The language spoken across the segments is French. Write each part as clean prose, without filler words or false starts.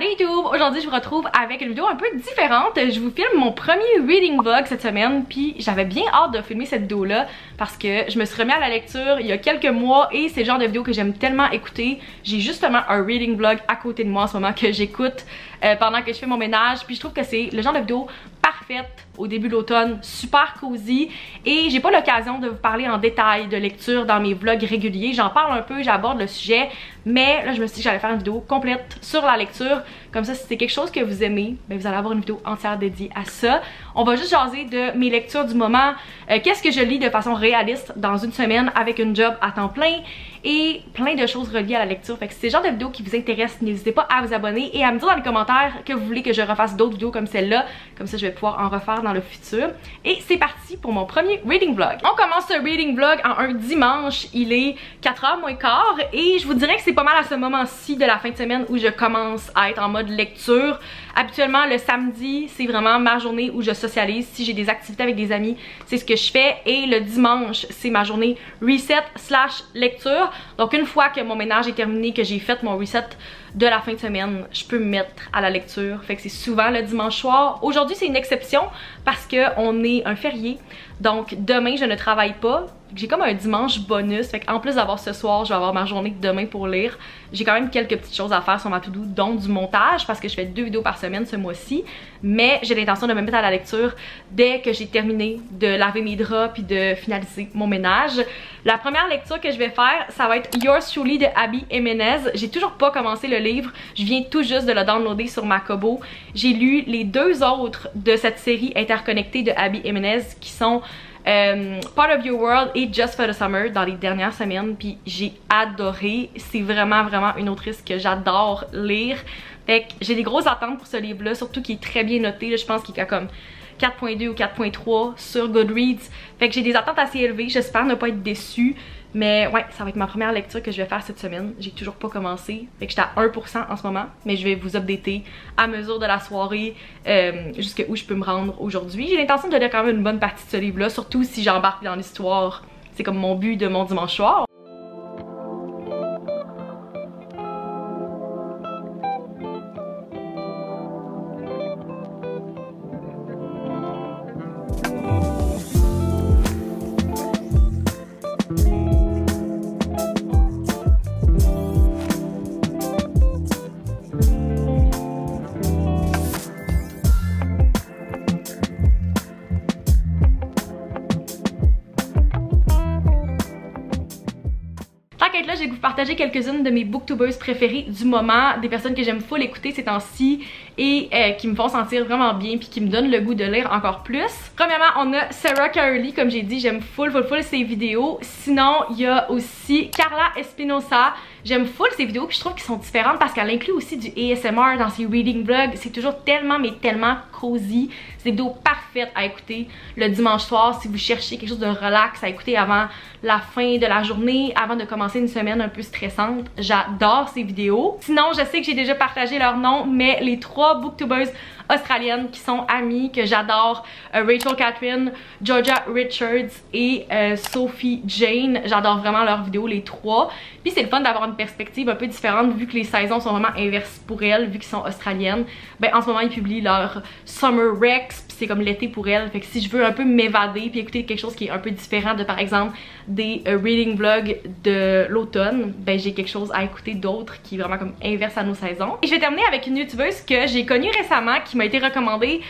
Salut YouTube! Aujourd'hui je vous retrouve avec une vidéo un peu différente. Je vous filme mon premier reading vlog cette semaine, puis j'avais bien hâte de filmer cette vidéo là parce que je me suis remis à la lecture il y a quelques mois et c'est le genre de vidéo que j'aime tellement écouter. J'ai justement un reading vlog à côté de moi en ce moment que j'écoute pendant que je fais mon ménage, puis je trouve que c'est le genre de vidéo parfaite au début de l'automne, super cosy, et j'ai pas l'occasion de vous parler en détail de lecture dans mes vlogs réguliers. J'en parle un peu, j'aborde le sujet, mais là je me suis dit que j'allais faire une vidéo complète sur la lecture, comme ça si c'est quelque chose que vous aimez, ben vous allez avoir une vidéo entière dédiée à ça. On va juste jaser de mes lectures du moment, qu'est-ce que je lis de façon réaliste dans une semaine avec une job à temps plein et plein de choses reliées à la lecture. Fait que si c'est le genre de vidéo qui vous intéresse, n'hésitez pas à vous abonner et à me dire dans les commentaires que vous voulez que je refasse d'autres vidéos comme celle-là, comme ça je vais pouvoir en refaire dans le futur. Et c'est parti pour mon premier reading vlog. On commence ce reading vlog en un dimanche, il est 4h moins quart et je vous dirais que c'est pas mal à ce moment-ci de la fin de semaine où je commence à être en mode lecture. Habituellement le samedi c'est vraiment ma journée où je socialise, si j'ai des activités avec des amis c'est ce que je fais, et le dimanche c'est ma journée reset slash lecture. Donc une fois que mon ménage est terminé, que j'ai fait mon reset de la fin de semaine, je peux me mettre à la lecture. Fait que c'est souvent le dimanche soir. Aujourd'hui c'est une exception parce que on est un férié, donc demain je ne travaille pas. J'ai comme un dimanche bonus, fait qu'en plus d'avoir ce soir, je vais avoir ma journée de demain pour lire. J'ai quand même quelques petites choses à faire sur ma to-do, dont du montage, parce que je fais 2 vidéos par semaine ce mois-ci. Mais j'ai l'intention de me mettre à la lecture dès que j'ai terminé de laver mes draps puis de finaliser mon ménage. La première lecture que je vais faire, ça va être Yours Truly de Abby Jimenez. J'ai toujours pas commencé le livre, je viens tout juste de le downloader sur ma Kobo. J'ai lu les 2 autres de cette série interconnectée de Abby Jimenez qui sont Part of Your World et Just for the Summer dans les dernières semaines, puis j'ai adoré. C'est vraiment une autrice que j'adore lire. Fait que j'ai des grosses attentes pour ce livre là, surtout qu'il est très bien noté là, je pense qu'il est comme 4.2 ou 4.3 sur Goodreads. Fait que j'ai des attentes assez élevées, j'espère ne pas être déçue. Mais ouais, ça va être ma première lecture que je vais faire cette semaine. J'ai toujours pas commencé, fait que j'étais à 1% en ce moment. Mais je vais vous updater à mesure de la soirée jusqu'à où je peux me rendre aujourd'hui. J'ai l'intention de lire quand même une bonne partie de ce livre là, surtout si j'embarque dans l'histoire. C'est comme mon but de mon dimanche soir. Là, je vais vous partager quelques-unes de mes booktubers préférées du moment, des personnes que j'aime full écouter ces temps-ci et qui me font sentir vraiment bien puis qui me donnent le goût de lire encore plus. Premièrement, on a Sarah Carly, comme j'ai dit, j'aime full ses vidéos. Sinon, il y a aussi Carla Espinosa. J'aime full ses vidéos, puis je trouve qu'elles sont différentes parce qu'elle inclut aussi du ASMR dans ses reading vlogs. C'est toujours tellement cosy. C'est des vidéos parfaites à écouter le dimanche soir si vous cherchez quelque chose de relax à écouter avant la fin de la journée, avant de commencer une semaine un peu stressante. J'adore ces vidéos. Sinon, je sais que j'ai déjà partagé leur nom, mais les 3 booktubers australiennes qui sont amies, que j'adore, Rachel Catherine, Georgia Richards et Sophie Jane. J'adore vraiment leurs vidéos, les 3. Puis c'est le fun d'avoir une perspective un peu différente vu que les saisons sont vraiment inverses pour elles, vu qu'ils sont australiennes. Ben en ce moment ils publient leur Summer Rex, puis c'est comme l'été pour elles. Fait que si je veux un peu m'évader puis écouter quelque chose qui est un peu différent de par exemple des reading vlogs de l'automne, ben j'ai quelque chose à écouter d'autre qui est vraiment comme inverse à nos saisons. Et je vais terminer avec une youtubeuse que j'ai connue récemment, qui m'a été recommandée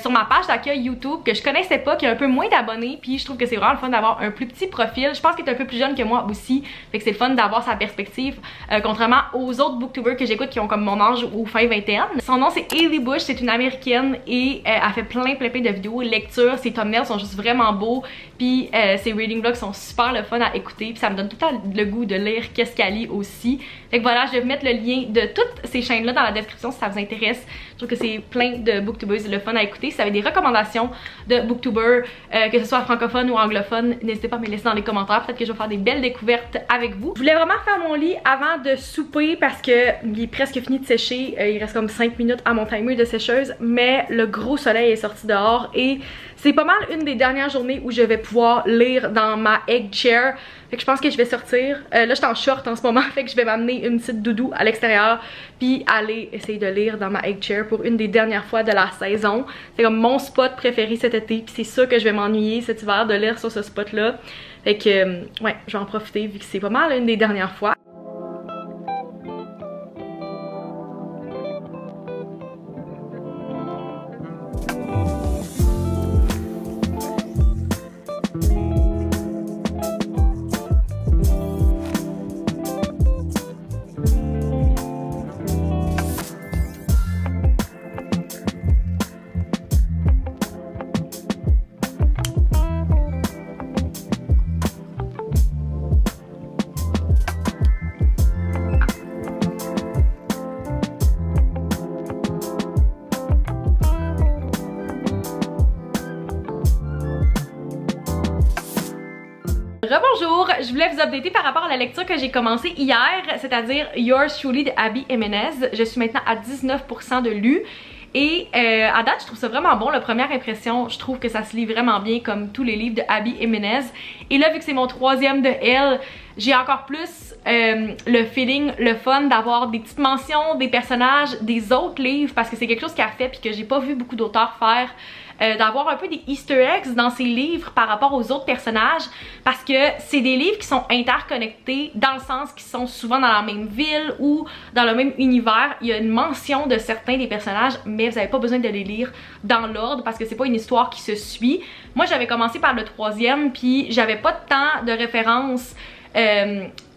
sur ma page d'accueil YouTube, que je connaissais pas, qui a un peu moins d'abonnés, puis je trouve que c'est vraiment le fun d'avoir un plus petit profil. Je pense qu'elle est un peu plus jeune que moi aussi, fait que c'est le fun d'avoir sa perspective, contrairement aux autres booktubers que j'écoute qui ont comme mon âge ou fin vingtaine. Son nom c'est Hailey Bush, c'est une américaine et elle fait plein de vidéos lecture. Ses thumbnails sont juste vraiment beaux, puis ses reading vlogs sont super le fun à écouter, puis ça me donne tout le temps le goût de lire qu'est-ce qu'elle lit aussi. Fait que voilà, je vais vous mettre le lien de toutes ces chaînes là dans la description si ça vous intéresse. Je trouve que c'est plein de booktubers le fun à écouter. Si vous avez des recommandations de booktubers, que ce soit francophone ou anglophone, n'hésitez pas à me laisser dans les commentaires. Peut-être que je vais faire des belles découvertes avec vous. Je voulais vraiment faire mon lit avant de souper parce que il est presque fini de sécher. Il reste comme 5 minutes à mon timer de sécheuse, mais le gros soleil est sorti sortie dehors et c'est pas mal une des dernières journées où je vais pouvoir lire dans ma egg chair. Fait que je pense que je vais sortir. Là, je suis en short en ce moment, fait que je vais m'amener une petite doudou à l'extérieur puis aller essayer de lire dans ma egg chair pour une des dernières fois de la saison. C'est comme mon spot préféré cet été puis c'est sûr que je vais m'ennuyer cet hiver de lire sur ce spot-là. Fait que, ouais, je vais en profiter vu que c'est pas mal une des dernières fois. Rebonjour, je voulais vous updater par rapport à la lecture que j'ai commencée hier, c'est-à-dire Yours Truly de Abby Jimenez. Je suis maintenant à 19% de lu. Et à date, je trouve ça vraiment bon. La première impression, je trouve que ça se lit vraiment bien comme tous les livres de Abby Jimenez. Et là, vu que c'est mon troisième de elle, j'ai encore plus le feeling, le fun d'avoir des petites mentions des personnages des autres livres parce que c'est quelque chose qu'elle a fait puis que j'ai pas vu beaucoup d'auteurs faire. D'avoir un peu des easter eggs dans ses livres par rapport aux autres personnages parce que c'est des livres qui sont interconnectés dans le sens qu'ils sont souvent dans la même ville ou dans le même univers. Il y a une mention de certains des personnages mais vous n'avez pas besoin de les lire dans l'ordre parce que c'est pas une histoire qui se suit. Moi j'avais commencé par le troisième puis j'avais pas tant de références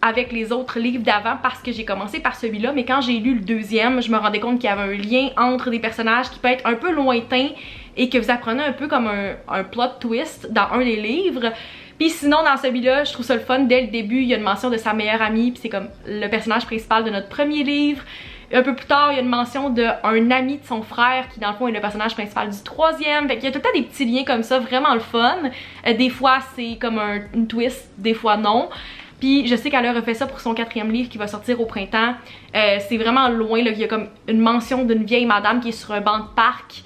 avec les autres livres d'avant parce que j'ai commencé par celui-là, mais quand j'ai lu le deuxième, je me rendais compte qu'il y avait un lien entre des personnages qui peut être un peu lointain et que vous apprenez un peu comme un plot twist dans un des livres. Puis sinon dans celui-là, je trouve ça le fun, dès le début, il y a une mention de sa meilleure amie, puis c'est comme le personnage principal de notre premier livre. Un peu plus tard, il y a une mention d'un ami de son frère qui dans le fond est le personnage principal du troisième. Fait qu'il y a tout le temps des petits liens comme ça, vraiment le fun. Des fois c'est comme une twist, des fois non. Puis je sais qu'elle a refait ça pour son quatrième livre qui va sortir au printemps. C'est vraiment loin, là, il y a comme une mention d'une vieille madame qui est sur un banc de parc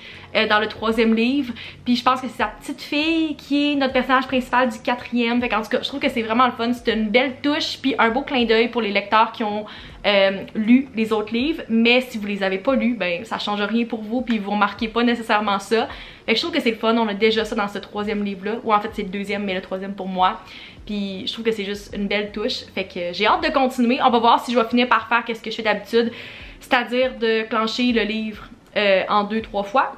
dans le troisième livre. Puis je pense que c'est sa petite fille qui est notre personnage principal du quatrième. Fait qu'en tout cas, je trouve que c'est vraiment le fun. C'est une belle touche puis un beau clin d'œil pour les lecteurs qui ont lu les autres livres. Mais si vous les avez pas lus, ben ça change rien pour vous puis vous remarquez pas nécessairement ça. Fait que je trouve que c'est le fun. On a déjà ça dans ce troisième livre-là. Ou en fait c'est le deuxième mais le troisième pour moi. Puis je trouve que c'est juste une belle touche. Fait que j'ai hâte de continuer. On va voir si je vais finir par faire qu'est-ce que je fais d'habitude. C'est-à-dire de clencher le livre en 2-3 fois.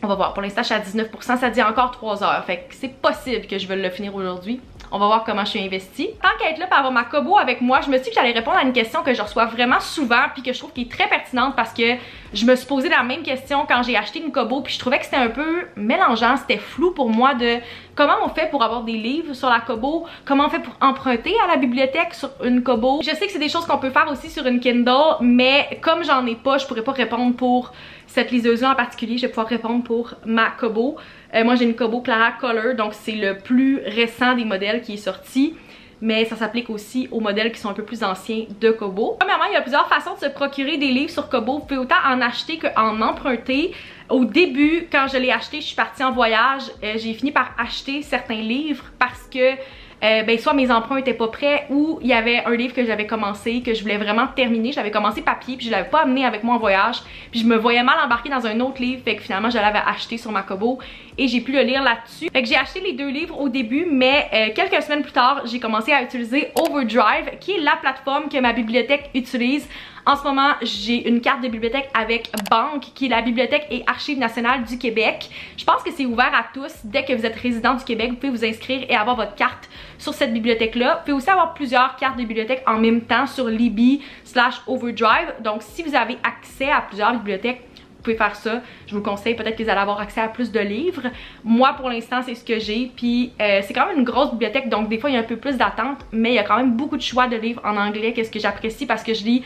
On va voir. Pour l'instant, je suis à 19%. Ça dit encore 3 heures. Fait que c'est possible que je veuille le finir aujourd'hui. On va voir comment je suis investie. Tant qu'à être là pour avoir ma Kobo avec moi, je me suis dit que j'allais répondre à une question que je reçois vraiment souvent puis que je trouve qui est très pertinente parce que je me suis posé la même question quand j'ai acheté une Kobo puis je trouvais que c'était un peu mélangeant, c'était flou pour moi de comment on fait pour avoir des livres sur la Kobo, comment on fait pour emprunter à la bibliothèque sur une Kobo. Je sais que c'est des choses qu'on peut faire aussi sur une Kindle, mais comme j'en ai pas, je pourrais pas répondre pour cette liseuse-là en particulier, je vais pouvoir répondre pour ma Kobo. Moi j'ai une Kobo Clara Color, donc c'est le plus récent des modèles qui est sorti. Mais ça s'applique aussi aux modèles qui sont un peu plus anciens de Kobo. Premièrement, il y a plusieurs façons de se procurer des livres sur Kobo. Vous pouvez autant en acheter qu'en emprunter. Au début, quand je l'ai acheté, je suis partie en voyage. J'ai fini par acheter certains livres parce que ben soit mes emprunts étaient pas prêts ou il y avait un livre que j'avais commencé que je voulais vraiment terminer. J'avais commencé papier puis je l'avais pas amené avec moi en voyage puis je me voyais mal embarquer dans un autre livre, fait que finalement je l'avais acheté sur ma Kobo et j'ai pu le lire là-dessus. Fait que j'ai acheté les deux livres au début, mais quelques semaines plus tard j'ai commencé à utiliser Overdrive qui est la plateforme que ma bibliothèque utilise. En ce moment, j'ai une carte de bibliothèque avec Banque, qui est la Bibliothèque et Archives nationales du Québec. Je pense que c'est ouvert à tous. Dès que vous êtes résident du Québec, vous pouvez vous inscrire et avoir votre carte sur cette bibliothèque-là. Vous pouvez aussi avoir plusieurs cartes de bibliothèque en même temps sur Libby/Overdrive. Donc, si vous avez accès à plusieurs bibliothèques, vous pouvez faire ça. Je vous le conseille, peut-être que vous allez avoir accès à plus de livres. Moi, pour l'instant, c'est ce que j'ai. Puis, c'est quand même une grosse bibliothèque, donc des fois, il y a un peu plus d'attente. Mais il y a quand même beaucoup de choix de livres en anglais, qu'est-ce que j'apprécie parce que je lis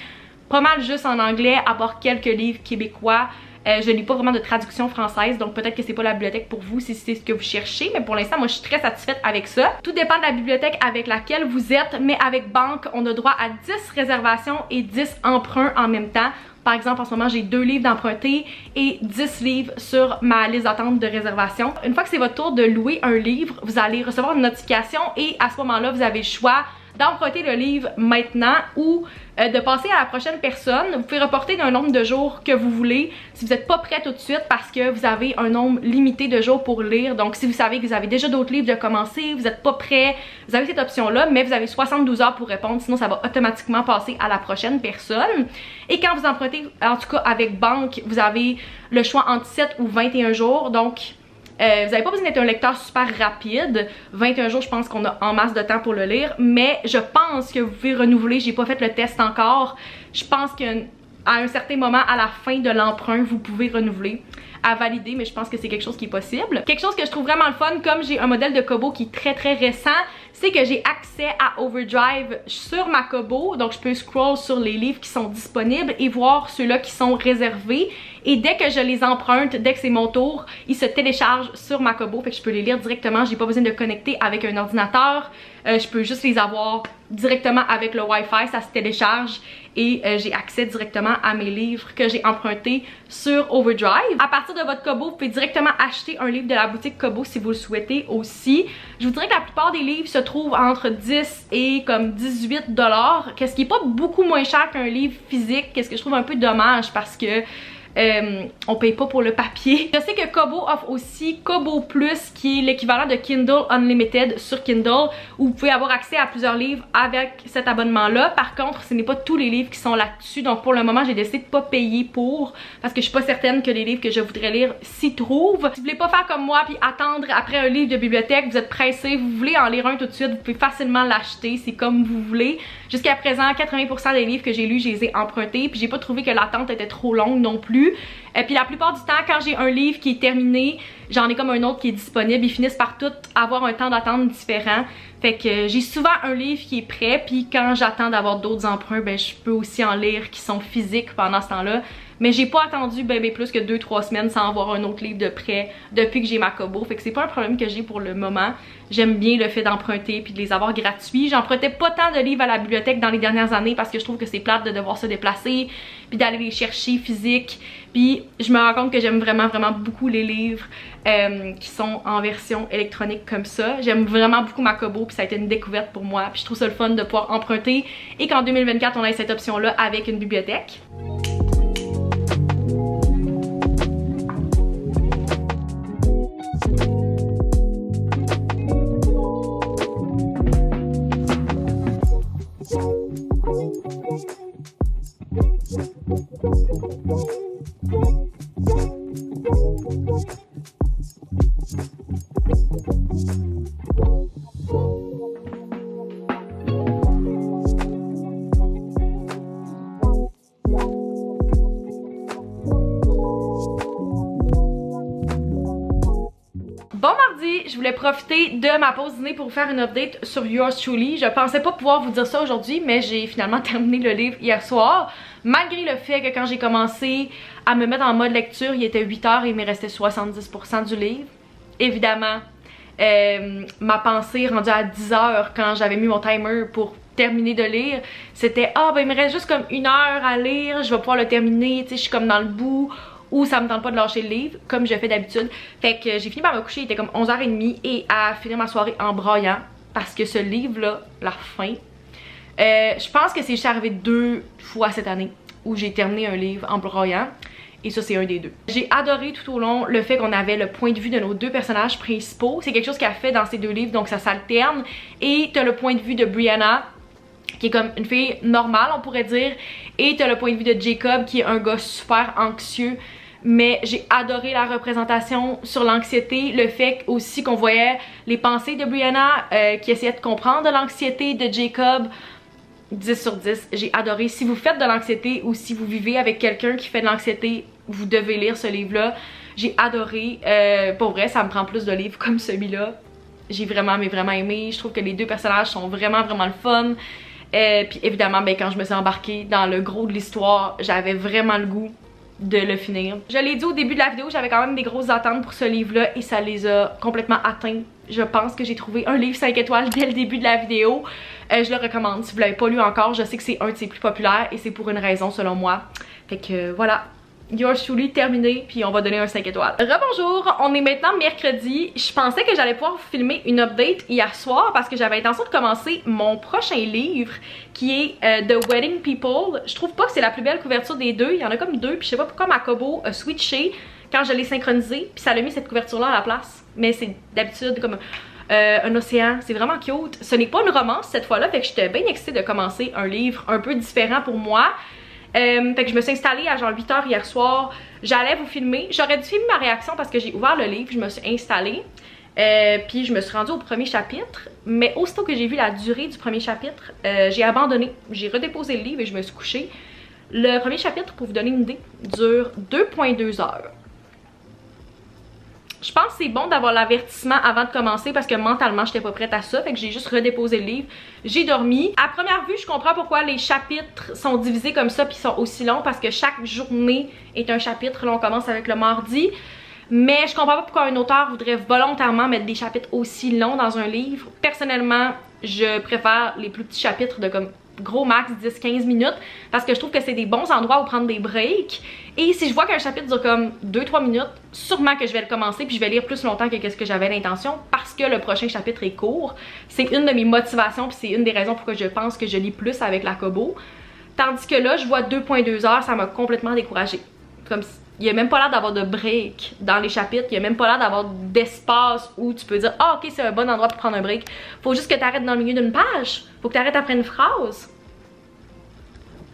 pas mal juste en anglais, à part quelques livres québécois Je lis pas vraiment de traduction française, donc peut-être que c'est pas la bibliothèque pour vous si c'est ce que vous cherchez, mais pour l'instant, moi je suis très satisfaite avec ça. Tout dépend de la bibliothèque avec laquelle vous êtes, mais avec banque, on a droit à 10 réservations et 10 emprunts en même temps. Par exemple, en ce moment, j'ai 2 livres d'emprunter et 10 livres sur ma liste d'attente de réservation. Une fois que c'est votre tour de louer un livre, vous allez recevoir une notification et à ce moment-là, vous avez le choix d'emprunter le livre maintenant ou de passer à la prochaine personne. Vous pouvez reporter d'un nombre de jours que vous voulez si vous n'êtes pas prêt tout de suite parce que vous avez un nombre limité de jours pour lire. Donc si vous savez que vous avez déjà d'autres livres de commencer, vous n'êtes pas prêt, vous avez cette option-là, mais vous avez 72 heures pour répondre, sinon ça va automatiquement passer à la prochaine personne. Et quand vous empruntez, en tout cas avec banque, vous avez le choix entre 7 ou 21 jours. Donc vous n'avez pas besoin d'être un lecteur super rapide. 21 jours, je pense qu'on a en masse de temps pour le lire. Mais je pense que vous pouvez renouveler. J'ai pas fait le test encore. Je pense qu'à un certain moment, à la fin de l'emprunt, vous pouvez renouveler. À valider, mais je pense que c'est quelque chose qui est possible. Quelque chose que je trouve vraiment le fun, comme j'ai un modèle de Kobo qui est très récent, c'est que j'ai accès à Overdrive sur ma Kobo. Donc je peux scroll sur les livres qui sont disponibles et voir ceux-là qui sont réservés. Et dès que je les emprunte, dès que c'est mon tour, ils se téléchargent sur ma Kobo. Fait que je peux les lire directement. J'ai pas besoin de connecter avec un ordinateur. Je peux juste les avoir directement avec le Wi-Fi. Ça se télécharge et j'ai accès directement à mes livres que j'ai empruntés sur Overdrive. À partir de votre Kobo, vous pouvez directement acheter un livre de la boutique Kobo si vous le souhaitez aussi. Je vous dirais que la plupart des livres se trouvent entre 10 et comme 18 $, qu'est-ce qui est pas beaucoup moins cher qu'un livre physique, qu'est-ce que je trouve un peu dommage parce que on paye pas pour le papier. Je sais que Kobo offre aussi Kobo Plus qui est l'équivalent de Kindle Unlimited sur Kindle où vous pouvez avoir accès à plusieurs livres avec cet abonnement là. Par contre, ce n'est pas tous les livres qui sont là-dessus, donc pour le moment j'ai décidé de pas payer pour parce que je suis pas certaine que les livres que je voudrais lire s'y trouvent. Si vous voulez pas faire comme moi puis attendre après un livre de bibliothèque, vous êtes pressé, vous voulez en lire un tout de suite, vous pouvez facilement l'acheter, c'est comme vous voulez. Jusqu'à présent, 80% des livres que j'ai lus, je les ai empruntés puis j'ai pas trouvé que l'attente était trop longue non plus. Puis la plupart du temps, quand j'ai un livre qui est terminé, j'en ai comme un autre qui est disponible. Ils finissent par tous avoir un temps d'attente différent. Fait que j'ai souvent un livre qui est prêt, puis quand j'attends d'avoir d'autres emprunts, ben je peux aussi en lire qui sont physiques pendant ce temps-là. Mais j'ai pas attendu plus que 2-3 semaines sans avoir un autre livre de prêt depuis que j'ai ma Kobo. Fait que c'est pas un problème que j'ai pour le moment. J'aime bien le fait d'emprunter puis de les avoir gratuits. J'empruntais pas tant de livres à la bibliothèque dans les dernières années parce que je trouve que c'est plate de devoir se déplacer puis d'aller les chercher physiques. Puis je me rends compte que j'aime vraiment beaucoup les livres qui sont en version électronique comme ça. J'aime vraiment beaucoup ma Kobo puis ça a été une découverte pour moi. Puis je trouve ça le fun de pouvoir emprunter et qu'en 2024 on ait cette option là avec une bibliothèque. Bon mardi, je voulais profiter de ma pause dîner pour vous faire une update sur Yours Truly. Je pensais pas pouvoir vous dire ça aujourd'hui, mais j'ai finalement terminé le livre hier soir. Malgré le fait que quand j'ai commencé à me mettre en mode lecture, il était 8 h et il me restait 70% du livre. Évidemment, ma pensée rendue à 10 h quand j'avais mis mon timer pour terminer de lire, c'était ah ben il me reste juste comme 1 heure à lire, je vais pouvoir le terminer, tu sais, je suis comme dans le bout. Ou ça me tente pas de lâcher le livre, comme je fais d'habitude. Fait que j'ai fini par me coucher, il était comme 11 h 30 et à finir ma soirée en braillant. Parce que ce livre-là, la fin, je pense que c'est juste arrivé 2 fois cette année où j'ai terminé un livre en braillant. Et ça, c'est un des 2. J'ai adoré tout au long le fait qu'on avait le point de vue de nos 2 personnages principaux. C'est quelque chose qu'elle fait dans ces 2 livres, donc ça s'alterne. Et t'as le point de vue de Brianna, qui est comme une fille normale, on pourrait dire. Et t'as le point de vue de Jacob, qui est un gars super anxieux. Mais j'ai adoré la représentation sur l'anxiété, le fait aussi qu'on voyait les pensées de Brianna qui essayait de comprendre de l'anxiété de Jacob. 10 sur 10, j'ai adoré. Si vous faites de l'anxiété ou si vous vivez avec quelqu'un qui fait de l'anxiété, vous devez lire ce livre-là. J'ai adoré. Pour vrai, ça me prend plus de livres comme celui-là. J'ai vraiment aimé. Je trouve que les 2 personnages sont vraiment le fun. Puis évidemment, ben, quand je me suis embarquée dans le gros de l'histoire, j'avais vraiment le goût de le finir. Je l'ai dit au début de la vidéo, j'avais quand même des grosses attentes pour ce livre-là et ça les a complètement atteints. Je pense que j'ai trouvé un livre 5 étoiles dès le début de la vidéo. Je le recommande si vous l'avez pas lu encore. Je sais que c'est un de ses plus populaires et c'est pour une raison selon moi. Fait que voilà. Yours truly terminé, puis on va donner un 5 étoiles. Rebonjour, on est maintenant mercredi. Je pensais que j'allais pouvoir filmer une update hier soir parce que j'avais l'intention de commencer mon prochain livre qui est The Wedding People. Je trouve pas que c'est la plus belle couverture des deux, il y en a comme deux, puis je sais pas pourquoi ma Kobo a switché quand je l'ai synchronisé, puis ça a mis cette couverture-là à la place. Mais c'est d'habitude comme un océan, c'est vraiment cute. Ce n'est pas une romance cette fois-là, fait que j'étais bien excitée de commencer un livre un peu différent pour moi. Fait que je me suis installée à genre 8h hier soir. J'allais vous filmer. J'aurais dû filmer ma réaction parce que j'ai ouvert le livre, je me suis installée. Puis je me suis rendue au premier chapitre. Mais aussitôt que j'ai vu la durée du premier chapitre, j'ai abandonné. J'ai redéposé le livre et je me suis couchée. Le premier chapitre, pour vous donner une idée, dure 2,2 heures. Je pense que c'est bon d'avoir l'avertissement avant de commencer parce que mentalement j'étais pas prête à ça, fait que j'ai juste redéposé le livre, j'ai dormi. À première vue je comprends pourquoi les chapitres sont divisés comme ça puis sont aussi longs parce que chaque journée est un chapitre. Là on commence avec le mardi, mais je comprends pas pourquoi un auteur voudrait volontairement mettre des chapitres aussi longs dans un livre. Personnellement je préfère les plus petits chapitres de comme gros max 10-15 minutes parce que je trouve que c'est des bons endroits où prendre des breaks. Et si je vois qu'un chapitre dure comme 2-3 minutes, sûrement que je vais le commencer puis je vais lire plus longtemps que ce que j'avais l'intention parce que le prochain chapitre est court. C'est une de mes motivations puis c'est une des raisons pourquoi je pense que je lis plus avec la Kobo. Tandis que là, je vois 2,2 heures, ça m'a complètement découragée. Comme il n'y a même pas l'air d'avoir de break dans les chapitres, il n'y a même pas l'air d'avoir d'espace où tu peux dire « Ah ok, c'est un bon endroit pour prendre un break ». Faut juste que tu arrêtes dans le milieu d'une page. Faut que tu arrêtes après une phrase.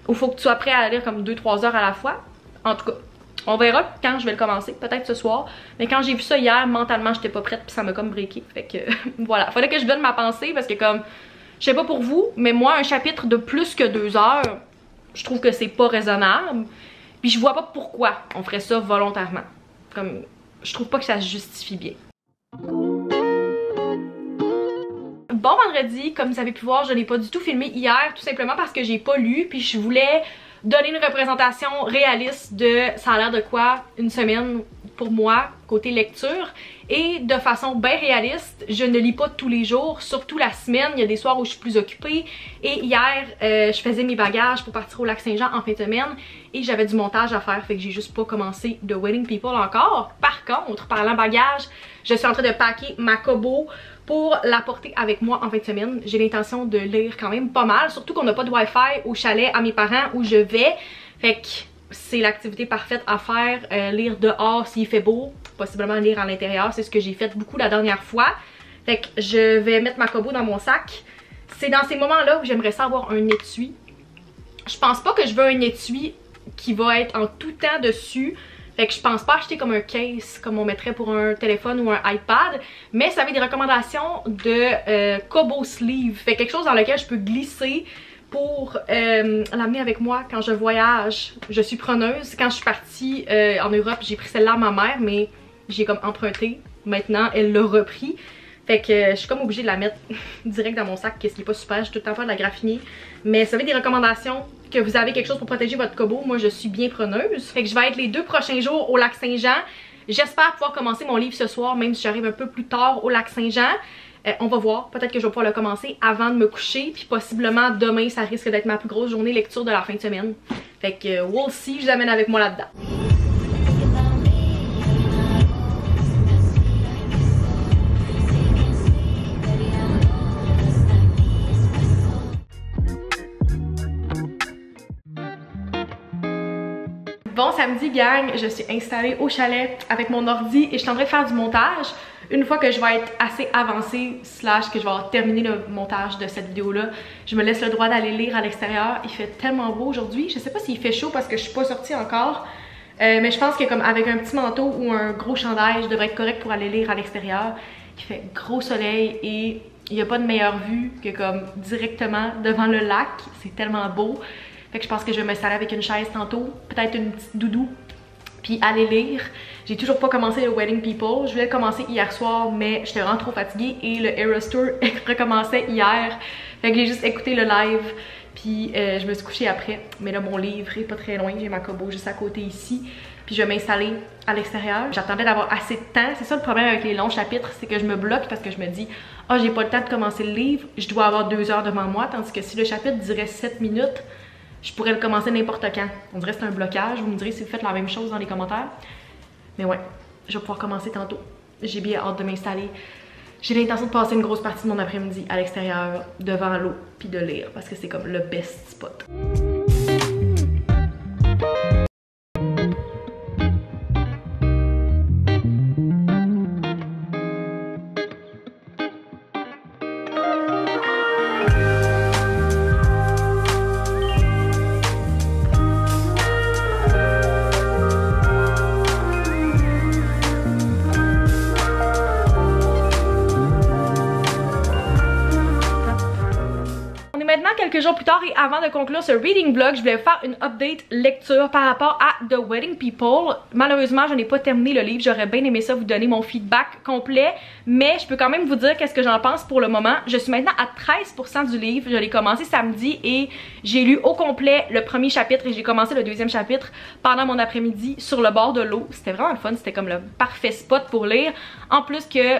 Ou faut que tu sois prêt à lire comme 2-3 heures à la fois. En tout cas, on verra quand je vais le commencer, peut-être ce soir. Mais quand j'ai vu ça hier, mentalement, j'étais pas prête puis ça m'a comme breaké. Fait que voilà, fallait que je donne ma pensée parce que comme, je sais pas pour vous, mais moi, un chapitre de plus que 2 heures, je trouve que c'est pas raisonnable. Puis je vois pas pourquoi on ferait ça volontairement. Comme, je trouve pas que ça se justifie bien. Bon vendredi, comme vous avez pu voir, je n'ai pas du tout filmé hier, tout simplement parce que j'ai pas lu, puis je voulais donner une représentation réaliste de ça a l'air de quoi une semaine pour moi côté lecture et de façon bien réaliste. Je ne lis pas tous les jours, surtout la semaine, il y a des soirs où je suis plus occupée et hier je faisais mes bagages pour partir au Lac-Saint-Jean en fin de semaine et j'avais du montage à faire, fait que j'ai juste pas commencé The Wedding People encore. Par contre, parlant bagage, je suis en train de packer ma Kobo pour la porter avec moi en fin de semaine. J'ai l'intention de lire quand même pas mal, surtout qu'on n'a pas de Wi-Fi au chalet à mes parents où je vais. Fait que c'est l'activité parfaite à faire, lire dehors s'il fait beau, possiblement lire à l'intérieur, c'est ce que j'ai fait beaucoup la dernière fois. Fait que je vais mettre ma Kobo dans mon sac. C'est dans ces moments-là où j'aimerais ça avoir un étui. Je pense pas que je veux un étui qui va être en tout temps dessus. Fait que je pense pas acheter comme un case comme on mettrait pour un téléphone ou un iPad, mais ça avait des recommandations de Kobo Sleeve, fait quelque chose dans lequel je peux glisser pour l'amener avec moi quand je voyage. Je suis preneuse. Quand je suis partie en Europe, j'ai pris celle-là à ma mère, mais j'ai comme emprunté. Maintenant, elle l'a repris. Fait que je suis comme obligée de la mettre direct dans mon sac, ce qui est pas super, j'ai tout le temps fait de la graffiner. Mais ça fait des recommandations que vous avez quelque chose pour protéger votre Kobo, moi je suis bien preneuse. Fait que je vais être les 2 prochains jours au Lac-Saint-Jean. J'espère pouvoir commencer mon livre ce soir, même si j'arrive un peu plus tard au Lac-Saint-Jean. On va voir, peut-être que je vais pouvoir le commencer avant de me coucher, puis possiblement demain ça risque d'être ma plus grosse journée lecture de la fin de semaine. Fait que we'll see, je vous amène avec moi là-dedans. Bon samedi gang, je suis installée au chalet avec mon ordi et je suis en train de faire du montage. Une fois que je vais être assez avancée, slash que je vais avoir terminé le montage de cette vidéo-là, je me laisse le droit d'aller lire à l'extérieur. Il fait tellement beau aujourd'hui. Je sais pas s'il fait chaud parce que je suis pas sortie encore. Mais je pense que comme avec un petit manteau ou un gros chandail, je devrais être correcte pour aller lire à l'extérieur. Il fait gros soleil et il n'y a pas de meilleure vue que comme directement devant le lac. C'est tellement beau. Fait que je pense que je vais m'installer avec une chaise tantôt, peut-être une petite doudou, puis aller lire. J'ai toujours pas commencé le Wedding People. Je voulais le commencer hier soir, mais j'étais vraiment trop fatiguée et le Eras Tour recommençait hier. Fait que j'ai juste écouté le live, Puis je me suis couchée après, mais là mon livre est pas très loin, j'ai ma Kobo juste à côté ici. Puis je vais m'installer à l'extérieur. J'attendais d'avoir assez de temps. C'est ça le problème avec les longs chapitres, c'est que je me bloque parce que je me dis « Ah, j'ai pas le temps de commencer le livre, je dois avoir 2 heures devant moi. » Tandis que si le chapitre durait 7 minutes, je pourrais le commencer n'importe quand. On dirait que c'est un blocage. Vous me direz si vous faites la même chose dans les commentaires. Mais ouais, je vais pouvoir commencer tantôt. J'ai bien hâte de m'installer. J'ai l'intention de passer une grosse partie de mon après-midi à l'extérieur, devant l'eau, puis de lire, parce que c'est comme le best spot. Maintenant, quelques jours plus tard et avant de conclure ce reading vlog, je voulais vous faire une update lecture par rapport à The Wedding People. Malheureusement, je n'ai pas terminé le livre. J'aurais bien aimé ça vous donner mon feedback complet, mais je peux quand même vous dire qu'est-ce que j'en pense pour le moment. Je suis maintenant à 13% du livre. Je l'ai commencé samedi et j'ai lu au complet le premier chapitre et j'ai commencé le deuxième chapitre pendant mon après-midi sur le bord de l'eau. C'était vraiment le fun. C'était comme le parfait spot pour lire. En plus que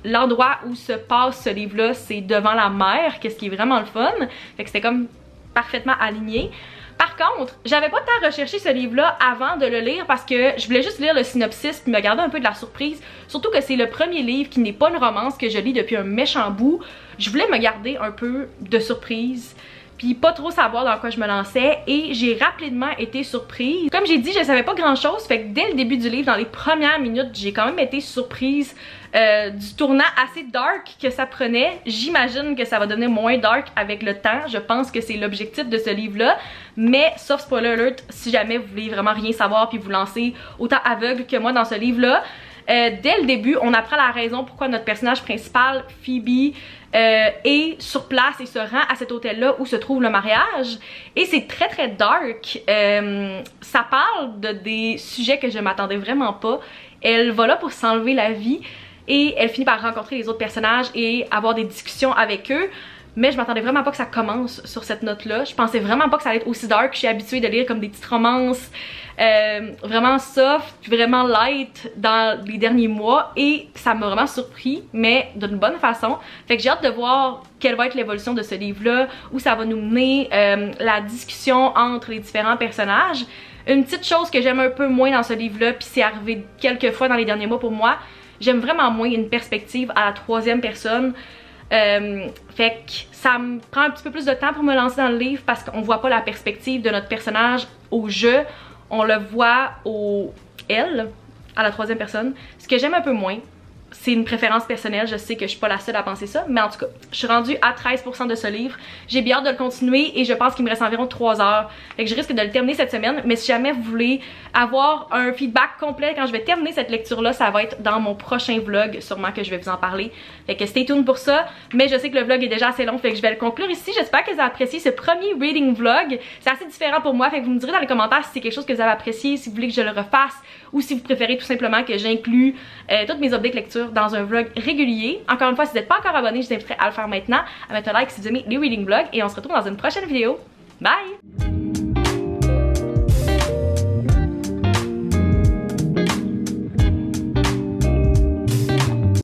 l'endroit où se passe ce livre-là, c'est devant la mer, qu'est-ce qui est vraiment le fun. Fait que c'était comme parfaitement aligné. Par contre, j'avais pas tant recherché ce livre-là avant de le lire parce que je voulais juste lire le synopsis puis me garder un peu de la surprise. Surtout que c'est le premier livre qui n'est pas une romance que je lis depuis un méchant bout. Je voulais me garder un peu de surprise, puis pas trop savoir dans quoi je me lançais, et j'ai rapidement été surprise. Comme j'ai dit, je savais pas grand chose, fait que dès le début du livre, dans les premières minutes, j'ai quand même été surprise du tournant assez dark que ça prenait. J'imagine que ça va devenir moins dark avec le temps, je pense que c'est l'objectif de ce livre-là, mais sauf spoiler alert, si jamais vous voulez vraiment rien savoir puis vous lancer autant aveugle que moi dans ce livre-là, dès le début, on apprend la raison pourquoi notre personnage principal, Phoebe, est sur place et se rend à cet hôtel-là où se trouve le mariage. Et c'est très très dark. Ça parle de des sujets que je m'attendais vraiment pas. Elle va là pour s'enlever la vie et elle finit par rencontrer les autres personnages et avoir des discussions avec eux. Mais je m'attendais vraiment pas que ça commence sur cette note-là. Je pensais vraiment pas que ça allait être aussi dark. Je suis habituée de lire comme des petites romances vraiment soft, vraiment light dans les derniers mois. Et ça m'a vraiment surpris, mais d'une bonne façon. Fait que j'ai hâte de voir quelle va être l'évolution de ce livre-là, où ça va nous mener, la discussion entre les différents personnages. Une petite chose que j'aime un peu moins dans ce livre-là, puis c'est arrivé quelques fois dans les derniers mois pour moi, j'aime vraiment moins une perspective à la troisième personne. Fait que ça me prend un petit peu plus de temps pour me lancer dans le livre parce qu'on voit pas la perspective de notre personnage au jeu, on le voit au elle, à la troisième personne. Ce que j'aime un peu moins, c'est une préférence personnelle, je sais que je suis pas la seule à penser ça, mais en tout cas, je suis rendue à 13% de ce livre. J'ai bien hâte de le continuer et je pense qu'il me reste environ 3 heures. Fait que je risque de le terminer cette semaine, mais si jamais vous voulez avoir un feedback complet quand je vais terminer cette lecture-là, ça va être dans mon prochain vlog, sûrement que je vais vous en parler. Fait que stay tuned pour ça, mais je sais que le vlog est déjà assez long, fait que je vais le conclure ici. J'espère que vous avez apprécié ce premier reading vlog. C'est assez différent pour moi, fait que vous me direz dans les commentaires si c'est quelque chose que vous avez apprécié, si vous voulez que je le refasse, ou si vous préférez tout simplement que j'inclue toutes mes updates lecture dans un vlog régulier. Encore une fois, si vous n'êtes pas encore abonné, je vous inviterai à le faire maintenant, à mettre un like si vous aimez les reading vlogs, et on se retrouve dans une prochaine vidéo. Bye!